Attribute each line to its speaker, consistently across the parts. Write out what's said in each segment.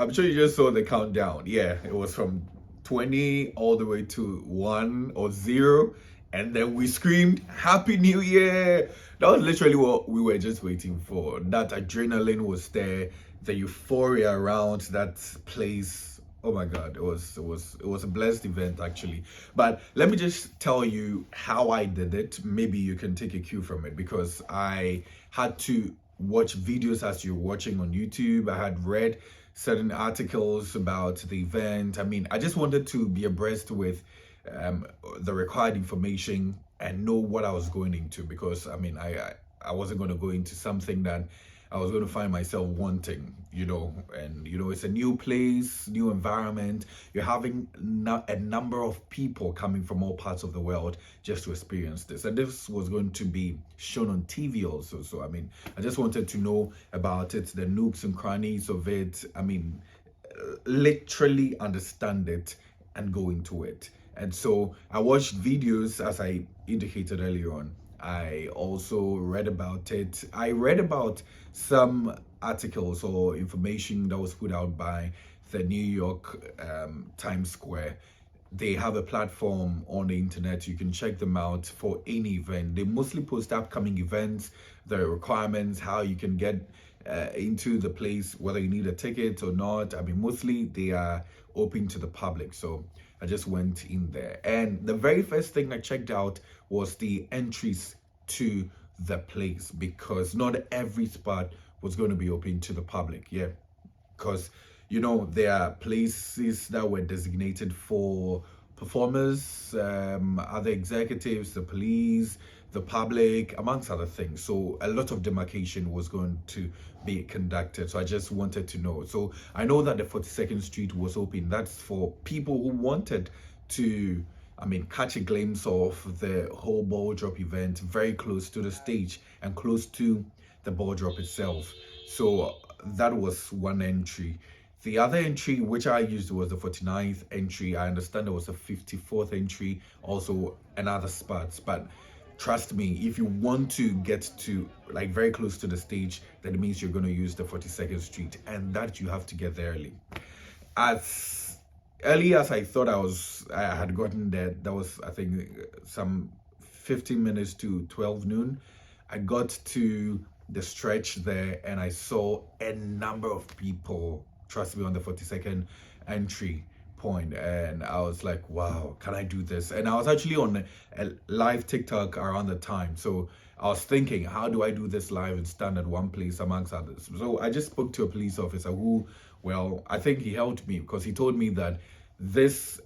Speaker 1: I'm sure you just saw the countdown. Yeah, it was from 20 all the way to 1 or 0. And then we screamed, Happy New Year! That was literally what we were just waiting for. That adrenaline was there, the euphoria around that place. Oh my God, it was a blessed event actually. But let me just tell you how I did it. Maybe you can take a cue from it because I had to watch videos as you're watching on YouTube. I had read certain articles about the event. I mean, I just wanted to be abreast with um, the required information and know what I was going into because I mean, I wasn't going to go into something that I was going to find myself wanting, and it's a new place, new environment. You're having a number of people coming from all parts of the world just to experience this. And this was going to be shown on TV also. So, I mean, I just wanted to know about it, the nooks and crannies of it. I mean, literally understand it and go into it. And so I watched videos as I indicated earlier on. I also read about it. I read about some articles or information that was put out by the New York Times Square. They have a platform on the internet. You can check them out for any event. They mostly post upcoming events, the requirements, how you can get into the place, whether you need a ticket or not. I mean, mostly they are open to the public. So I just went in there. And the very first thing I checked out was the entries to the place because not every spot was going to be open to the public. Yeah, because there are places that were designated for performers, other executives, the police, the public, amongst other things. So a lot of demarcation was going to be conducted. So I just wanted to know. So I know that the 42nd Street was open. That's for people who wanted to, I mean, catch a glimpse of the whole Balldrop event very close to the stage and close to the Balldrop itself. So that was one entry. The other entry which I used was the 49th entry. I understand there was a 54th entry, also another spots. But trust me, if you want to get to like very close to the stage, then it means you're going to use the 42nd Street, and that you have to get there early. As early as I thought I had gotten there, that was I think some 15 minutes to 12 noon. I got to the stretch there and I saw a number of people, trust me, on the 42nd entry point, and I was like, wow, can I do this? And I was actually on a live TikTok around the time, so I was thinking, how do I do this live and stand at one place amongst others? So I just spoke to a police officer who, well, I think he helped me because he told me that this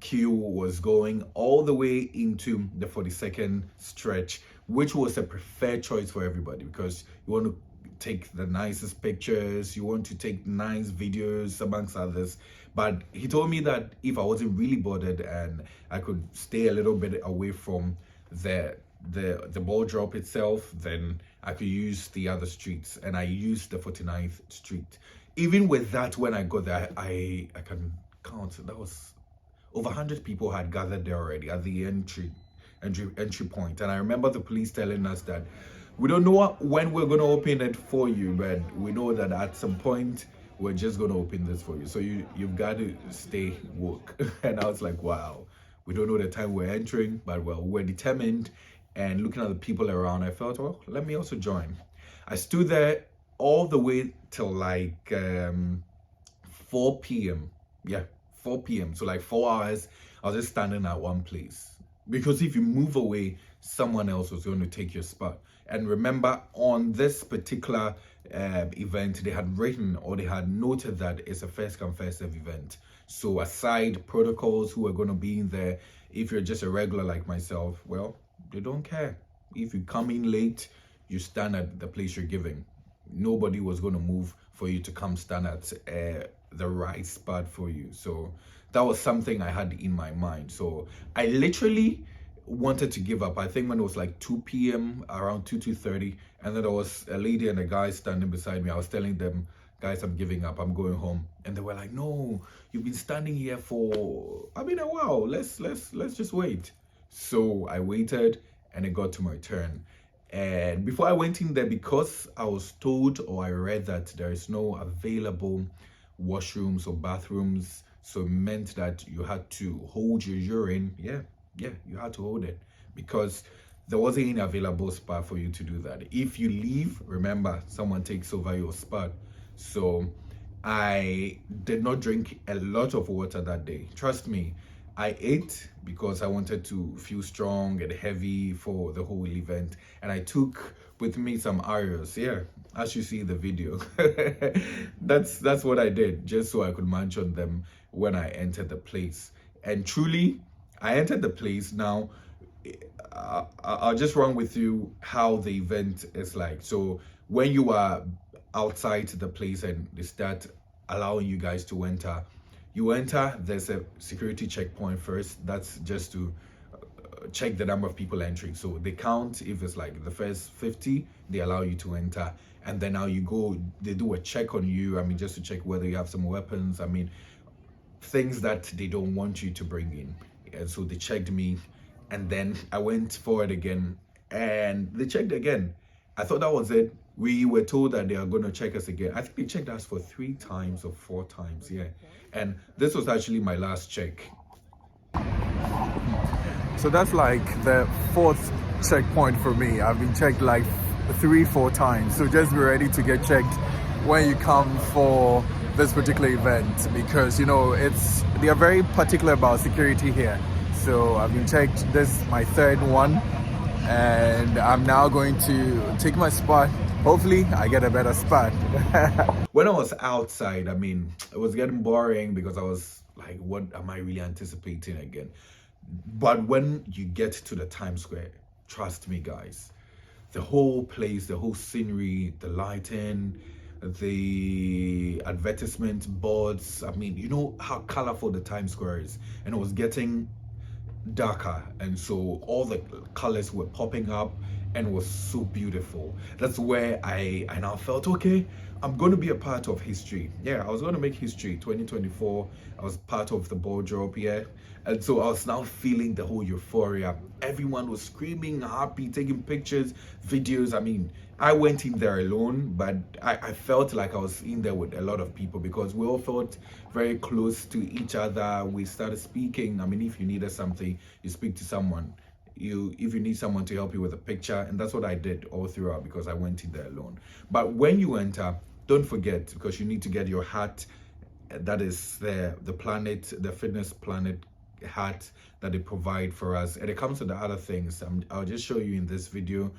Speaker 1: queue was going all the way into the 42nd stretch, which was a preferred choice for everybody because you want to take the nicest pictures, you want to take nice videos amongst others. But he told me that if I wasn't really bothered and I could stay a little bit away from the Balldrop itself, then I could use the other streets, and I used the 49th Street. Even with that, when I got there, I can count, that was over 100 people had gathered there already at the entry point. And I remember the police telling us that we don't know when we're going to open it for you, but we know that at some point we're just going to open this for you, so you've got to stay woke. And I was like, wow, we don't know the time we're entering, but well, we're determined. And looking at the people around, I felt, well, let me also join. I stood there all the way till like 4 p.m. Yeah, 4 p.m. So like 4 hours, I was just standing at one place. Because if you move away, someone else was going to take your spot. And remember, on this particular event, they had written or they had noted that it's a first come first serve event. So aside protocols who are going to be in there, if you're just a regular like myself, well, they don't care. If you come in late, you stand at the place you're giving. Nobody was going to move for you to come stand at the right spot for you. So that was something I had in my mind. So I literally wanted to give up. I think when it was like 2 p.m, around 2:30, and then there was a lady and a guy standing beside me. I was telling them, guys, I'm giving up, I'm going home. And they were like, no, you've been standing here for a while. Let's just wait. So I waited and it got to my turn. And before I went in there, because I was told or I read that there is no available washrooms or bathrooms, so it meant that you had to hold your urine. Yeah, you had to hold it because there wasn't any available spot for you to do that. If you leave, remember, someone takes over your spot. So I did not drink a lot of water that day. Trust me, I ate because I wanted to feel strong and heavy for the whole event. And I took with me some Oreos. Yeah, as you see in the video. That's what I did, just so I could munch on them when I entered the place. And truly, I entered the place. Now, I'll just run with you how the event is like. So when you are outside the place and they start allowing you guys to enter, you enter, there's a security checkpoint first. That's just to check the number of people entering. So they count. If it's like the first 50, they allow you to enter. And then now you go, they do a check on you. I mean, just to check whether you have some weapons. I mean, things that they don't want you to bring in. And so they checked me. And then I went forward again and they checked again. I thought that was it. We were told that they are going to check us again. I think they checked us for 3 times or 4 times. Yeah. And this was actually my last check. So that's like the 4th checkpoint for me. I've been checked like 3-4 times. So just be ready to get checked when you come for this particular event, because, you know, they are very particular about security here. So I've been checked. This is my 3rd one, and I'm now going to take my spot. Hopefully I get a better spot. When I was outside, I mean, it was getting boring because I was like, what am I really anticipating again? But when you get to the Times Square, trust me guys, the whole place, the whole scenery, the lighting, the advertisement boards, I mean, you know how colorful the Times Square is, and it was getting darker, and so all the colors were popping up and it was so beautiful. That's where I now felt, okay, I'm going to be a part of history. Yeah, I was going to make history. 2024, I was part of the Balldrop, yeah. And so I was now feeling the whole euphoria. Everyone was screaming, happy, taking pictures, videos. I mean, I went in there alone, but I felt like I was in there with a lot of people because we all felt very close to each other. We started speaking. I mean, if you needed something, you speak to someone. If you need someone to help you with a picture, and that's what I did all throughout because I went in there alone. But when you enter, don't forget, because you need to get your hat. That is the planet, the fitness planet hat that they provide for us, and it comes with the other things. I'll just show you in this video.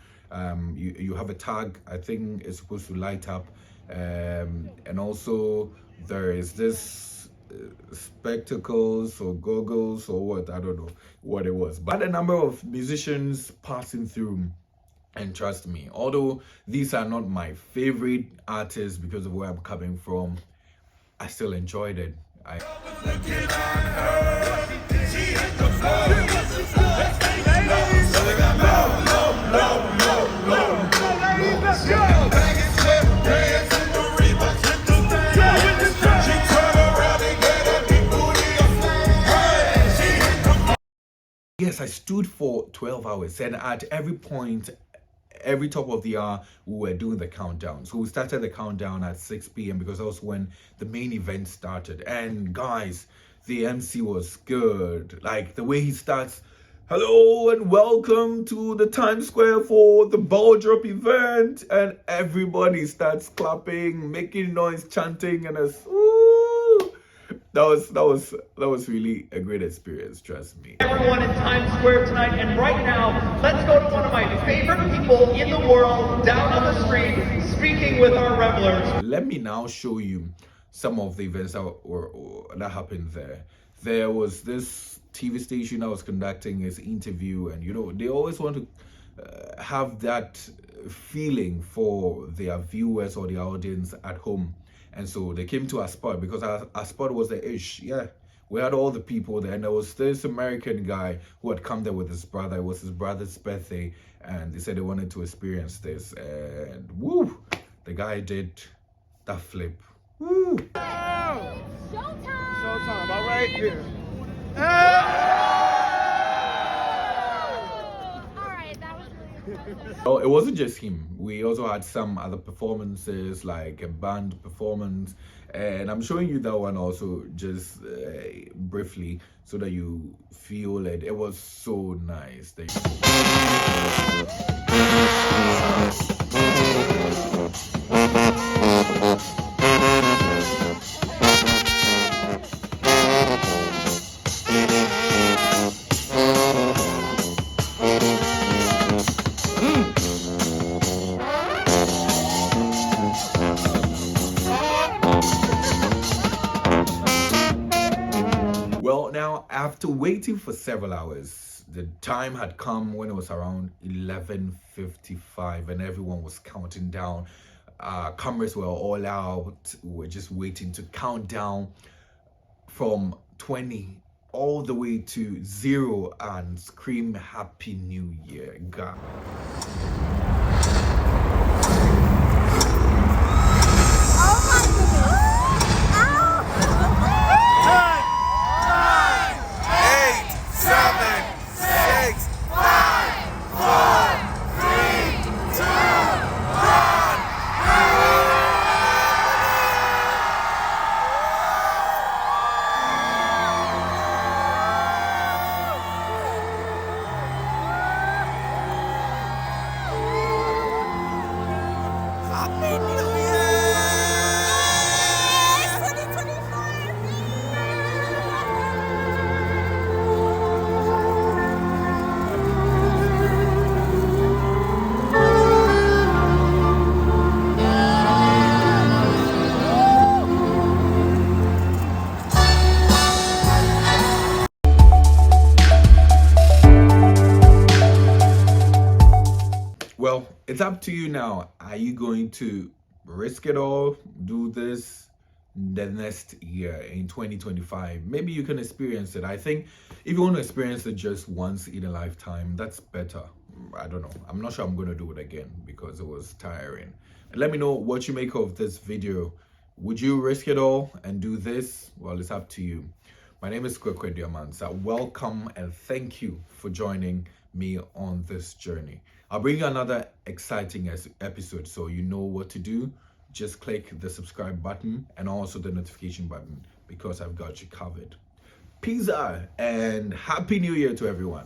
Speaker 1: You have a tag. I think it's supposed to light up, and also there is this spectacles or goggles or what, I don't know what it was, but a number of musicians passing through. And trust me, although these are not my favorite artists because of where I'm coming from, I still enjoyed it. Yes, I stood for 12 hours, and at every point, every top of the hour, we were doing the countdown. So we started the countdown at 6 p.m. because that was when the main event started. And guys, the MC was good. Like the way he starts, hello and welcome to the Times Square for the Balldrop event, and everybody starts clapping, making noise, chanting, and us. That was really a great experience, trust me.
Speaker 2: Everyone in Times Square tonight, and right now, let's go to one of my favorite people in the world, down on the street, speaking with our revelers.
Speaker 1: Let me now show you some of the events that happened there. There was this TV station that was conducting his interview, and you know, they always want to have that feeling for their viewers or the audience at home. And so they came to our spot because our spot was the ish. Yeah, we had all the people there, and there was this American guy who had come there with his brother. It was his brother's birthday, and they said they wanted to experience this. And woo, the guy did that flip. Woo!
Speaker 3: Showtime!
Speaker 2: Showtime, all right here.
Speaker 3: All right, that was really
Speaker 1: Well, it wasn't just him. We also had some other performances, like a band performance, and I'm showing you that one also just briefly so that you feel it. It was so nice. Well, now after waiting for several hours, the time had come when it was around 11:55 and everyone was counting down. Cameras were all out. We were just waiting to count down from 20 all the way to 0 and scream Happy New Year, God. Well, it's up to you now. Are you going to risk it all, do this the next year in 2025? Maybe you can experience it. I think if you want to experience it just once in a lifetime, that's better. I don't know. I'm not sure I'm going to do it again because it was tiring. And let me know what you make of this video. Would you risk it all and do this? Well, it's up to you. My name is Kwekwe Diamansa. Welcome and thank you for joining me on this journey. I'll bring you another exciting episode, so you know what to do. Just click the subscribe button and also the notification button because I've got you covered. Peace out and Happy New Year to everyone.